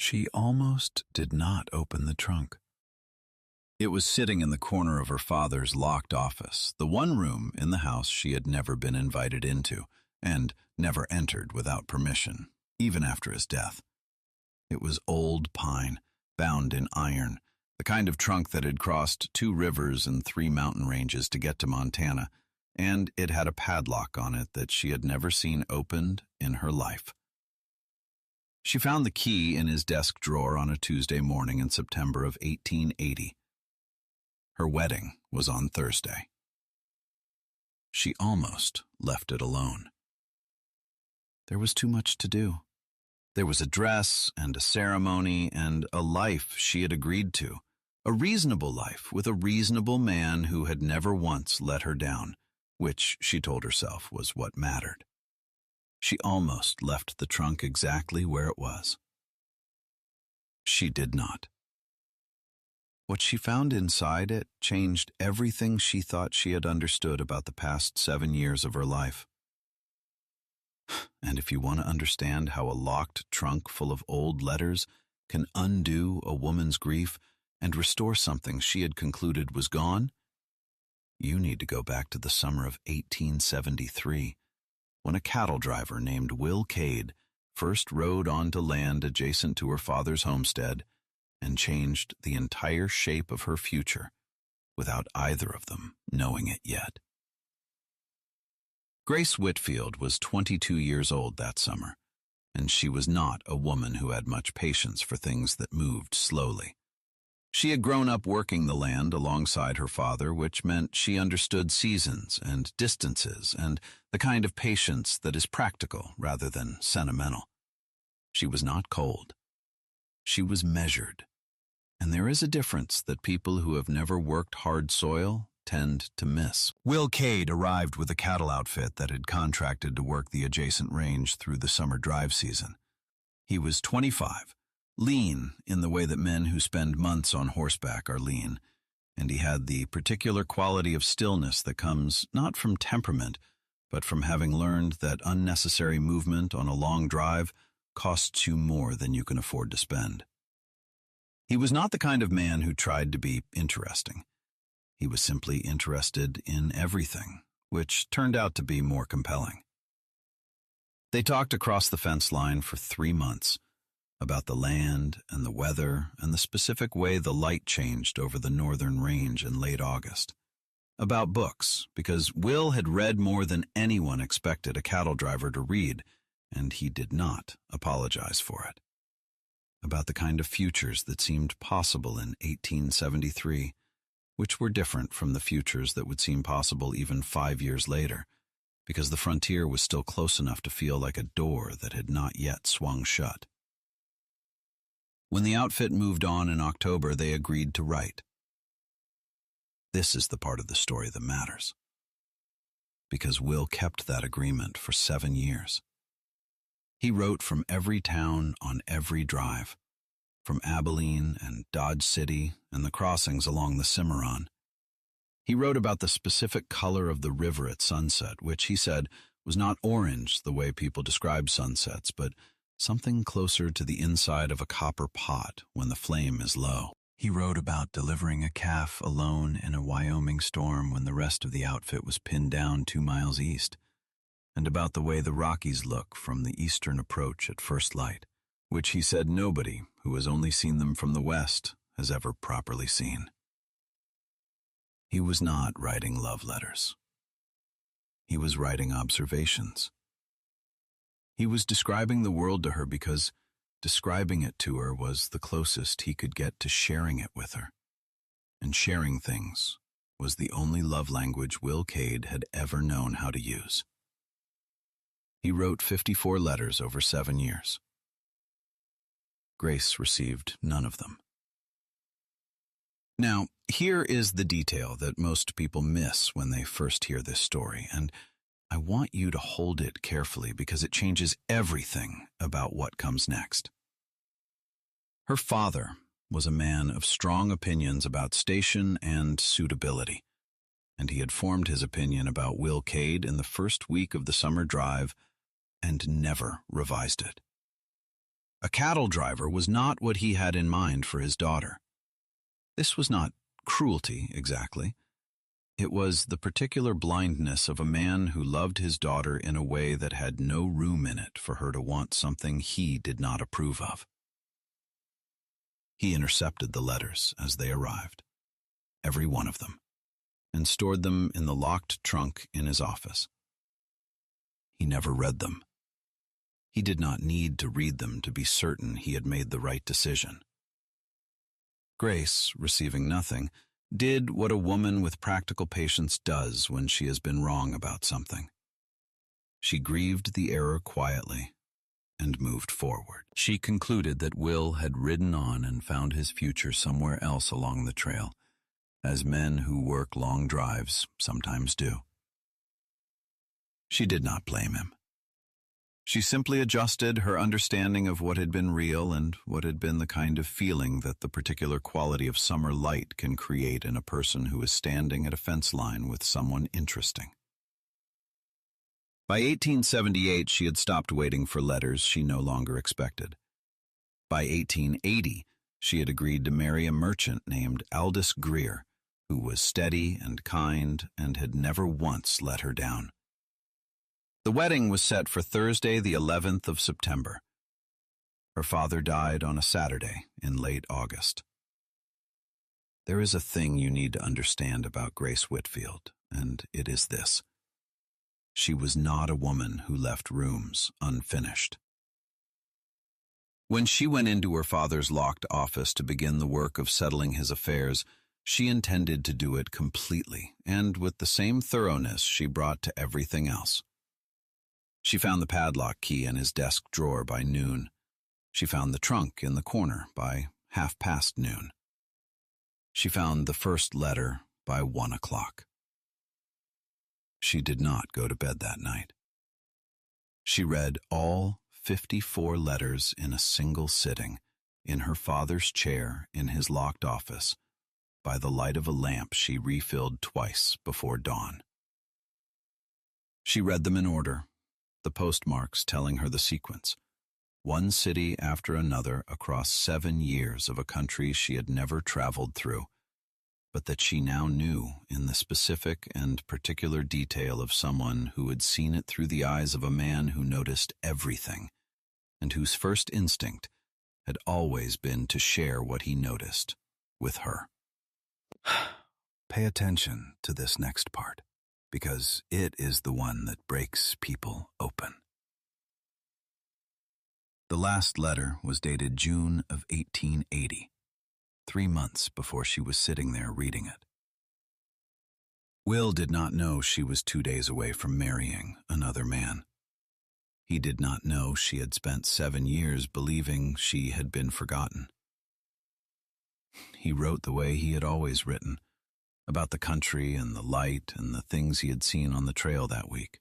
She almost did not open the trunk. It was sitting in the corner of her father's locked office, the one room in the house she had never been invited into, and never entered without permission, even after his death. It was old pine, bound in iron, the kind of trunk that had crossed 2 rivers and 3 mountain ranges to get to Montana, and it had a padlock on it that she had never seen opened in her life. She found the key in his desk drawer on a Tuesday morning in September of 1880. Her wedding was on Thursday. She almost left it alone. There was too much to do. There was a dress and a ceremony and a life she had agreed to, a reasonable life with a reasonable man who had never once let her down, which she told herself was what mattered. She almost left the trunk exactly where it was. She did not. What she found inside it changed everything she thought she had understood about the past 7 years of her life. And if you want to understand how a locked trunk full of old letters can undo a woman's grief and restore something she had concluded was gone, you need to go back to the summer of 1873, when a cattle driver named Will Cade first rode onto land adjacent to her father's homestead and changed the entire shape of her future without either of them knowing it yet. Grace Whitfield was 22 years old that summer, and she was not a woman who had much patience for things that moved slowly. She had grown up working the land alongside her father, which meant she understood seasons and distances and the kind of patience that is practical rather than sentimental. She was not cold. She was measured. And there is a difference that people who have never worked hard soil tend to miss. Will Cade arrived with a cattle outfit that had contracted to work the adjacent range through the summer drive season. He was 25, lean in the way that men who spend months on horseback are lean, and he had the particular quality of stillness that comes not from temperament, but from having learned that unnecessary movement on a long drive costs you more than you can afford to spend. He was not the kind of man who tried to be interesting. He was simply interested in everything, which turned out to be more compelling. They talked across the fence line for 3 months about the land and the weather and the specific way the light changed over the northern range in late August. About books, because Will had read more than anyone expected a cattle driver to read, and he did not apologize for it. About the kind of futures that seemed possible in 1873, which were different from the futures that would seem possible even 5 years later, because the frontier was still close enough to feel like a door that had not yet swung shut. When the outfit moved on in October, they agreed to write. This is the part of the story that matters, because Will kept that agreement for 7 years. He wrote from every town on every drive, from Abilene and Dodge City and the crossings along the Cimarron. He wrote about the specific color of the river at sunset, which he said was not orange the way people describe sunsets, but something closer to the inside of a copper pot when the flame is low. He wrote about delivering a calf alone in a Wyoming storm when the rest of the outfit was pinned down 2 miles east, and about the way the Rockies look from the eastern approach at first light, which he said nobody who has only seen them from the west has ever properly seen. He was not writing love letters. He was writing observations. He was describing the world to her because describing it to her was the closest he could get to sharing it with her. And sharing things was the only love language Will Cade had ever known how to use. He wrote 54 letters over 7 years. Grace received none of them. Now, here is the detail that most people miss when they first hear this story, and I want you to hold it carefully because it changes everything about what comes next. Her father was a man of strong opinions about station and suitability, and he had formed his opinion about Will Cade in the first week of the summer drive and never revised it. A cattle driver was not what he had in mind for his daughter. This was not cruelty, exactly. It was the particular blindness of a man who loved his daughter in a way that had no room in it for her to want something he did not approve of. He intercepted the letters as they arrived, every one of them, and stored them in the locked trunk in his office. He never read them. He did not need to read them to be certain he had made the right decision. Grace, receiving nothing, did what a woman with practical patience does when she has been wrong about something. She grieved the error quietly and moved forward. She concluded that Will had ridden on and found his future somewhere else along the trail, as men who work long drives sometimes do. She did not blame him. She simply adjusted her understanding of what had been real and what had been the kind of feeling that the particular quality of summer light can create in a person who is standing at a fence line with someone interesting. By 1878, she had stopped waiting for letters she no longer expected. By 1880, she had agreed to marry a merchant named Aldous Greer, who was steady and kind and had never once let her down. The wedding was set for Thursday, the 11th of September. Her father died on a Saturday in late August. There is a thing you need to understand about Grace Whitfield, and it is this. She was not a woman who left rooms unfinished. When she went into her father's locked office to begin the work of settling his affairs, she intended to do it completely and with the same thoroughness she brought to everything else. She found the padlock key in his desk drawer by noon. She found the trunk in the corner by noon. She found the first letter by 1 o'clock. She did not go to bed that night. She read all 54 letters in a single sitting, in her father's chair in his locked office, by the light of a lamp she refilled twice before dawn. She read them in order, the postmarks telling her the sequence, one city after another across 7 years of a country she had never traveled through, but that she now knew in the specific and particular detail of someone who had seen it through the eyes of a man who noticed everything, and whose first instinct had always been to share what he noticed with her. Pay attention to this next part, because it is the one that breaks people open. The last letter was dated June of 1880, 3 months before she was sitting there reading it. Will did not know she was 2 days away from marrying another man. He did not know she had spent 7 years believing she had been forgotten. He wrote the way he had always written, about the country and the light and the things he had seen on the trail that week.